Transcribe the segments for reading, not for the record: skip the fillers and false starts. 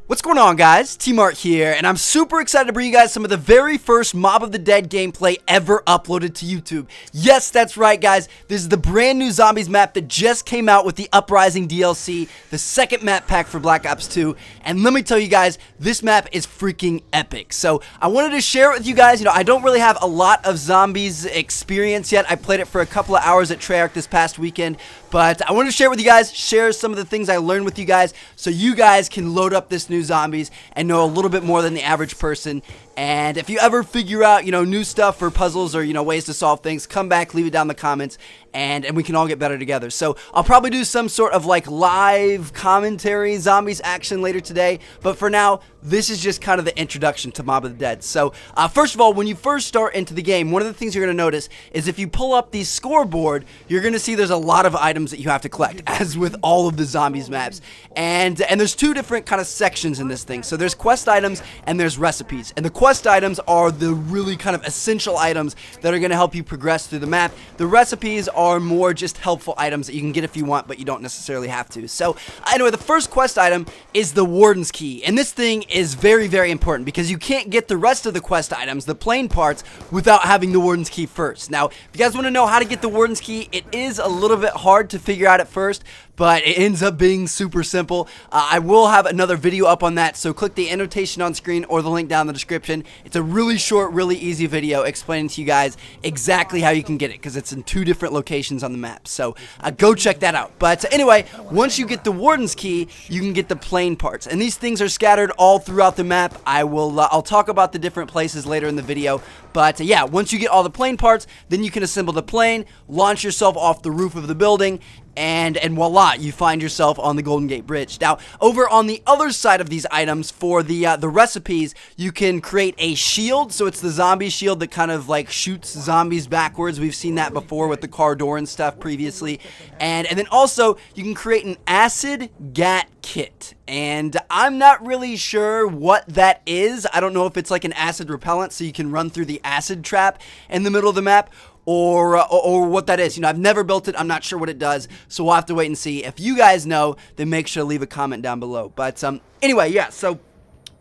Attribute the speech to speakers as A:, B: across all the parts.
A: What's going on, guys? T-Mart here, and I'm super excited to bring you guys some of the very first Mob of the Dead gameplay ever uploaded to YouTube. Yes, that's right, guys. This is the brand new Zombies map that just came out with the Uprising DLC, the second map pack for Black Ops 2, and let me tell you guys, this map is freaking epic. So, I wanted to share it with you guys. You know, I don't really have a lot of Zombies experience yet. I played it for a couple of hours at Treyarch this past weekend, but I wanted to share it with you guys, share some of the things I learned with you guys, so you guys can load up this new Zombies and know a little bit more than the average person. And if you ever figure out, new stuff or puzzles or, ways to solve things, come back, leave it down in the comments, and we can all get better together. So I'll probably do some sort of like live commentary Zombies action later today, but for now, this is just kind of the introduction to Mob of the Dead. So first of all, when you first start into the game, one of the things you're going to notice is if you pull up the scoreboard, you're going to see there's a lot of items that you have to collect, as with all of the Zombies maps. And there's two different kind of sections in this thing. So there's quest items and there's recipes. And the quest items are the really kind of essential items that are going to help you progress through the map. The recipes are more just helpful items that you can get if you want, but you don't necessarily have to. So anyway, the first quest item is the Warden's Key. And this thing is very, very important because you can't get the rest of the quest items, the plain parts, without having the Warden's Key first. Now, if you guys want to know how to get the Warden's Key, it is a little bit hard to figure out at first, but it ends up being super simple. I will have another video up on that, so click the annotation on screen or the link down in the description. It's a really short, really easy video explaining to you guys exactly how you can get it, because it's in two different locations on the map, so go check that out. But anyway, once you get the Warden's Key, you can get the plain parts, and these things are scattered all throughout the map. I'll talk about the different places later in the video, but yeah, once you get all the plain parts, then you can assemble the plane, launch yourself off the roof of the building, and voila, you find yourself on the Golden Gate Bridge. Now, over on the other side of these items, for the recipes, you can create a shield. So it's the zombie shield that kind of like shoots zombies backwards. We've seen that before with the car door and stuff previously. And then also, you can create an acid gat kit. And I'm not really sure what that is. I don't know if it's like an acid repellent so you can run through the acid trap in the middle of the map, or what that is. I've never built it. I'm not sure what it does, so we'll have to wait and see. If you guys know, then make sure to leave a comment down below. But anyway, yeah, so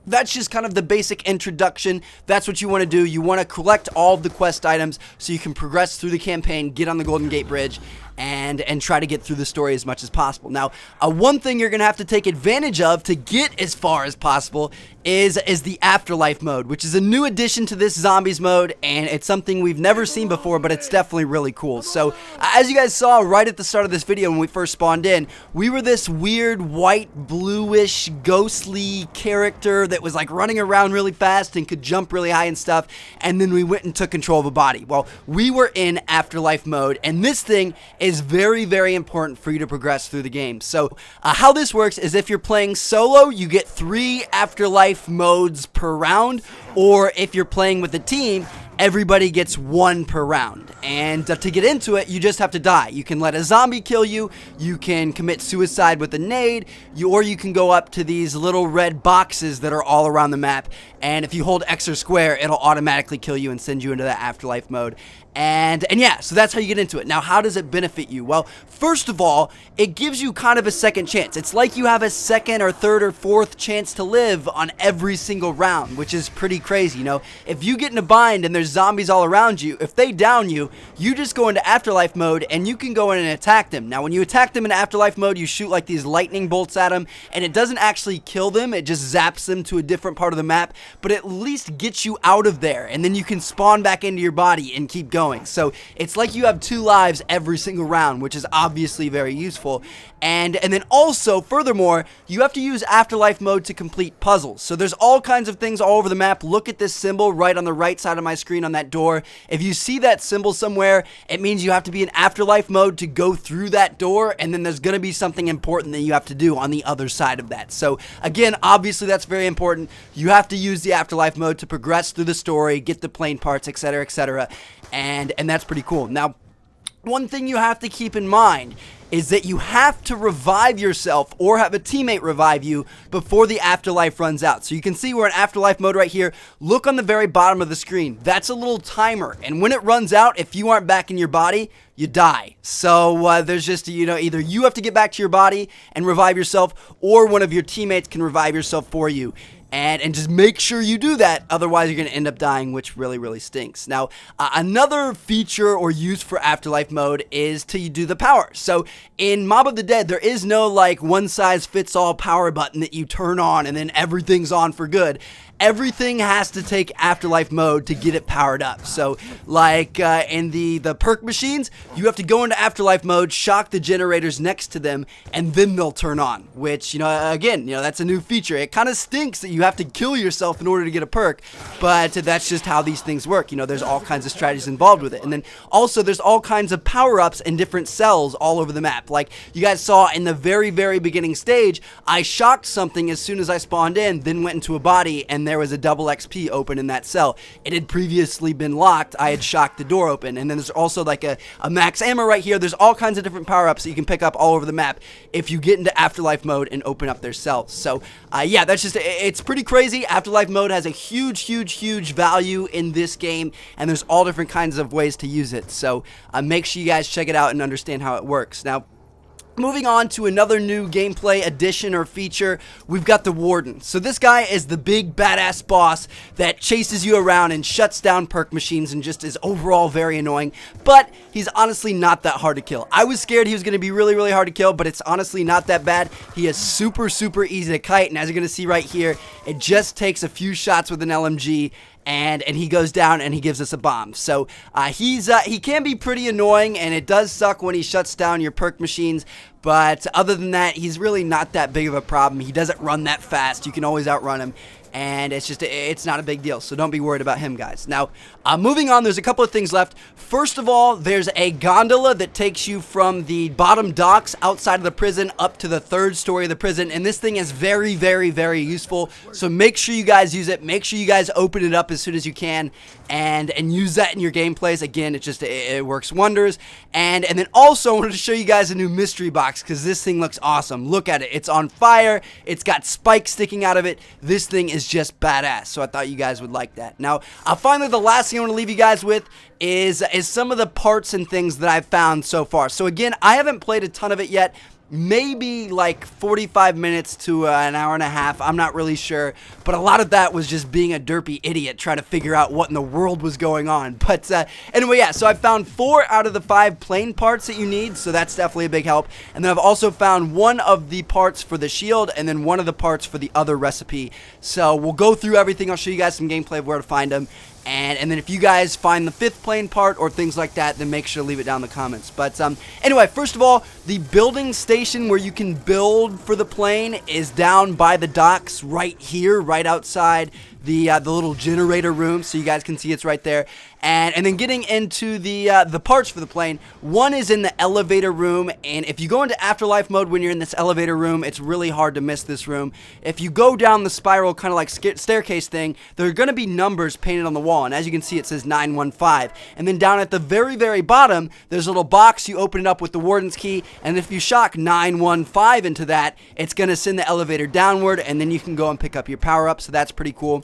A: that's just kind of the basic introduction. That's what you want to do. You want to collect all of the quest items so you can progress through the campaign, get on the Golden Gate Bridge, and try to get through the story as much as possible. Now, one thing you're going to have to take advantage of to get as far as possible is the Afterlife mode, which is a new addition to this Zombies mode, and it's something we've never seen before, but it's definitely really cool. So, as you guys saw right at the start of this video when we first spawned in, we were this weird white, bluish, ghostly character that was like running around really fast and could jump really high and stuff, and then we went and took control of a body. Well, we were in Afterlife mode, and this thing is very, very important for you to progress through the game. So, how this works is if you're playing solo, you get 3 Afterlife modes per round, or if you're playing with a team, everybody gets 1 per round. And to get into it, you just have to die. You can let a zombie kill you, you can commit suicide with a nade, or you can go up to these little red boxes that are all around the map, and if you hold X or square, it'll automatically kill you and send you into that Afterlife mode. And yeah, so that's how you get into it. Now, how does it benefit you? Well, first of all, it gives you kind of a second chance. It's like you have a second or third or fourth chance to live on every single round, which is pretty crazy. If you get in a bind and there's zombies all around you, if they down you, you just go into Afterlife mode and you can go in and attack them. Now, when you attack them in Afterlife mode, you shoot like these lightning bolts at them, and it doesn't actually kill them. It just zaps them to a different part of the map, but at least gets you out of there, and then you can spawn back into your body and keep going. So it's like you have 2 lives every single round, which is obviously very useful. And then also, furthermore, you have to use Afterlife mode to complete puzzles. So there's all kinds of things all over the map. Look at this symbol right on the right side of my screen on that door. If you see that symbol somewhere, it means you have to be in Afterlife mode to go through that door, and then there's going to be something important that you have to do on the other side of that. So again, obviously that's very important. You have to use the Afterlife mode to progress through the story, get the plain parts, etc., etc., and that's pretty cool. Now, one thing you have to keep in mind is that you have to revive yourself or have a teammate revive you before the Afterlife runs out. So you can see we're in Afterlife mode right here. Look on the very bottom of the screen. That's a little timer, and when it runs out, if you aren't back in your body, you die. So there's just, either you have to get back to your body and revive yourself, or one of your teammates can revive yourself for you. And just make sure you do that, otherwise you're going to end up dying, which really, really stinks. Now, another feature or use for Afterlife mode is to do the power. So in Mob of the Dead, there is no like one-size-fits-all power button that you turn on and then everything's on for good. Everything has to take Afterlife mode to get it powered up. So like in the perk machines, you have to go into Afterlife mode, shock the generators next to them, and then they'll turn on, which, again, that's a new feature. It kind of stinks that you have to kill yourself in order to get a perk, but that's just how these things work. There's all kinds of strategies involved with it. And then also there's all kinds of power-ups in different cells all over the map. Like you guys saw in the very, very beginning stage, I shocked something as soon as I spawned in, then went into a body, and there was a double XP open in that cell. It had previously been locked. I had shocked the door open. And then there's also like a max ammo right here. There's all kinds of different power-ups that you can pick up all over the map if you get into Afterlife mode and open up their cells. So yeah, that's just, it's pretty crazy. Afterlife mode has a huge, huge, huge value in this game, and there's all different kinds of ways to use it. So make sure you guys check it out and understand how it works. Now, moving on to another new gameplay addition or feature, we've got the Warden. So this guy is the big badass boss that chases you around and shuts down perk machines and just is overall very annoying, but he's honestly not that hard to kill. I was scared he was going to be really, really hard to kill, but it's honestly not that bad. He is super, super easy to kite, and as you're going to see right here, it just takes a few shots with an LMG, and he goes down and he gives us a bomb. So he can be pretty annoying, and it does suck when he shuts down your perk machines, but other than that, he's really not that big of a problem. He doesn't run that fast. You can always outrun him, and it's not a big deal, so don't be worried about him, guys. Now, moving on, there's a couple of things left. First of all, there's a gondola that takes you from the bottom docks outside of the prison up to the third story of the prison, and this thing is very, very, very useful, so make sure you guys use it. Make sure you guys open it up as soon as you can, and use that in your gameplays. Again, it works wonders. And then also, I wanted to show you guys a new mystery box, because this thing looks awesome. Look at it. It's on fire. It's got spikes sticking out of it. This thing is just badass, so I thought you guys would like that. Now, finally, the last thing I want to leave you guys with is some of the parts and things that I've found so far. So again, I haven't played a ton of it yet. Maybe like 45 minutes to an hour and a half, I'm not really sure, but a lot of that was just being a derpy idiot trying to figure out what in the world was going on. But anyway, yeah, so I found 4 out of the 5 plane parts that you need, so that's definitely a big help. And then I've also found 1 of the parts for the shield, and then 1 of the parts for the other recipe. So we'll go through everything. I'll show you guys some gameplay of where to find them. And then if you guys find the 5th plane part or things like that, then make sure to leave it down in the comments. But anyway, first of all, the building station where you can build for the plane is down by the docks right here, right outside the little generator room, so you guys can see it's right there. And then getting into the parts for the plane, 1 is in the elevator room, and if you go into Afterlife mode when you're in this elevator room, it's really hard to miss this room. If you go down the spiral, kind of like staircase thing, there are going to be numbers painted on the wall, and as you can see, it says 915. And then down at the very, very bottom, there's a little box. You open it up with the Warden's Key, and if you shock 915 into that, it's going to send the elevator downward, and then you can go and pick up your power-up, so that's pretty cool.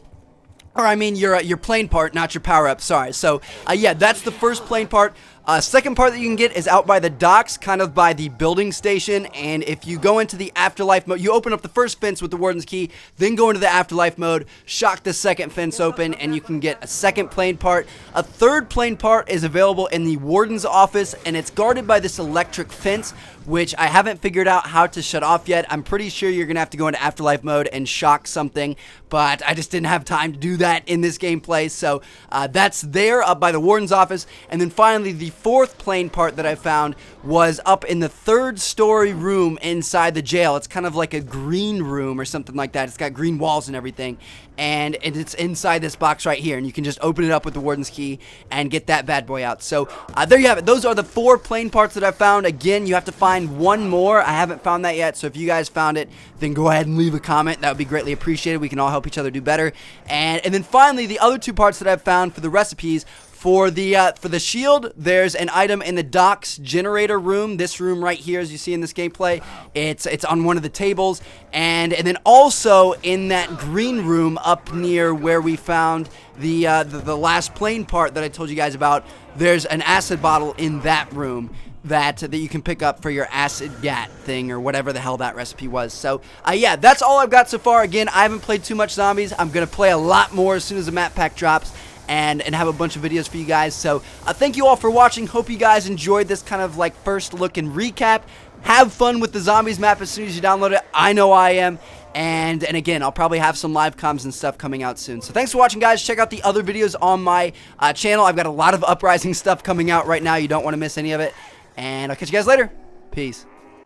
A: Or I mean your plane part, not your power-up, sorry. So, yeah, that's the first plane part. Second part that you can get is out by the docks, kind of by the building station, and if you go into the Afterlife mode, you open up the first fence with the Warden's Key, then go into the Afterlife mode, shock the second fence open, and you can get a second plane part. A third plane part is available in the Warden's office, and it's guarded by this electric fence, which I haven't figured out how to shut off yet. I'm pretty sure you're going to have to go into Afterlife mode and shock something, but I just didn't have time to do that in this gameplay, so that's there up by the Warden's office. And then finally, the 4th plane part that I found was up in the 3rd story room inside the jail. It's kind of like a green room or something like that. It's got green walls and everything, and it's inside this box right here, and you can just open it up with the Warden's Key and get that bad boy out. So there you have it. Those are the 4 plane parts that I found. Again, you have to find 1 more. I haven't found that yet, so if you guys found it, then go ahead and leave a comment. That would be greatly appreciated. We can all help each other do better. And then finally, the other 2 parts that I've found for the recipes. For the shield, there's an item in the docks generator room. This room right here, as you see in this gameplay, it's on one of the tables, and then also in that green room up near where we found the last plane part that I told you guys about. There's an acid bottle in that room that you can pick up for your acid gat thing or whatever the hell that recipe was. So yeah, that's all I've got so far. Again, I haven't played too much zombies. I'm gonna play a lot more as soon as the map pack drops. And have a bunch of videos for you guys. So thank you all for watching. Hope you guys enjoyed this kind of like first look and recap. Have fun with the zombies map as soon as you download it. I know I am. And again, I'll probably have some live comms and stuff coming out soon. So thanks for watching, guys. Check out the other videos on my channel. I've got a lot of Uprising stuff coming out right now. You don't want to miss any of it. And I'll catch you guys later. Peace.